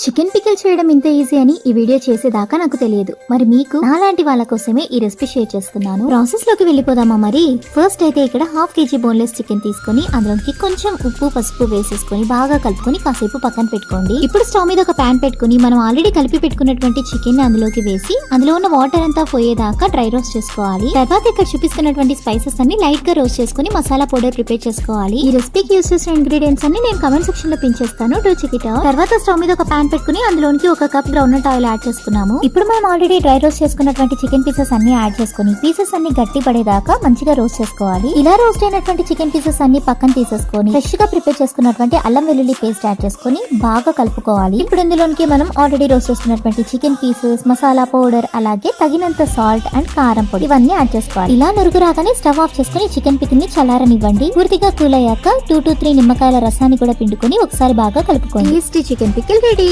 Chicken pickle చేయడం ఇంత easy అని ఈ వీడియో చేసేదాకా నాకు తెలియదు. మరి మీకు నాలాంటి వాళ్ళ కోసమే ఈ రెసిపీ షేర్ చేస్తున్నాను. ప్రాసెస్ లోకి వెళ్ళిపోదామా మరి. ఫస్ట్ అయితే ఇక్కడ 1/2 kg బోన్లెస్ చికెన్ తీసుకొని అందులోకి కొంచెం ఉప్పు పసుపు వేసేసుకొని బాగా కలుపుకొని కాసేపు పక్కన పెట్టుకోండి. ఇప్పుడు స్టవ్ మీద ఒక ప్యాన్ పెట్టుకుని మనం ఆల్రెడీ కలిపి పెట్టుకున్నటువంటి చికెన్ అందులోకి వేసి అందులో ఉన్న వాటర్ అంతా పోయేదాకా డ్రై రోస్ట్ చేసుకోవాలి. తర్వాత ఇక్కడ చూపిస్తున్నటువంటి స్పైసెస్ అన్ని లైట్ గా రోస్ట్ చేసుకుని మసాలా పౌడర్ ప్రిపేర్ చేసుకోవాలి. ఈ రెసిపీకి యూస్ చేసిన ఇంగ్రీడియంట్స్ అన్ని నేను కమెంట్ సెక్షన్ లో పిన్ చేస్తాను. Do check it out. తర్వాత స్టవ్ మీద ఒక ప్యాన్ పెట్టుకుని అందులోకి 1 కప్ గ్రౌండ్నట్ ఆయిల్ యాడ్ చేసుకున్నాము. ఇప్పుడు మనం ఆల్రెడీ డ్రై రోస్ట్ చేసుకున్నటువంటి చికెన్ పీసెస్ అన్ని యాడ్ చేసుకుని పీసెస్ అన్ని గట్టి పడేదాకా మంచిగా రోస్ట్ చేసుకోవాలి. ఇలా రోస్ట్ అయినటువంటి చికెన్ పీసెస్ అన్ని పక్కన తీసేసుకొని ఫ్రెష్ గా ప్రిపేర్ చేసుకున్నటువంటి అల్లం వెల్లుల్లి పేస్ట్ యాడ్ చేసుకుని బాగా కలుపుకోవాలి. ఇప్పుడు ఇందులోకి మనం ఆల్రెడీ రోస్ట్ చేసుకున్నటువంటి చికెన్ పీసెస్, మసాలా పౌడర్, అలాగే తగినంత సాల్ట్ అండ్ కారం పొడి ఇవన్నీ యాడ్ చేసుకోవాలి. ఇలా నురుగు రాగానే స్టవ్ ఆఫ్ చేసుకుని చికెన్ పికిల్ ని చల్లారనివ్వండి. పూర్తిగా కూల్ అయ్యాక 2 to 3 నిమ్మకాయల రసాన్ని కూడా పిండుకొని ఒకసారి బాగా కలుపుకోండి. Tasty chicken pickle ready.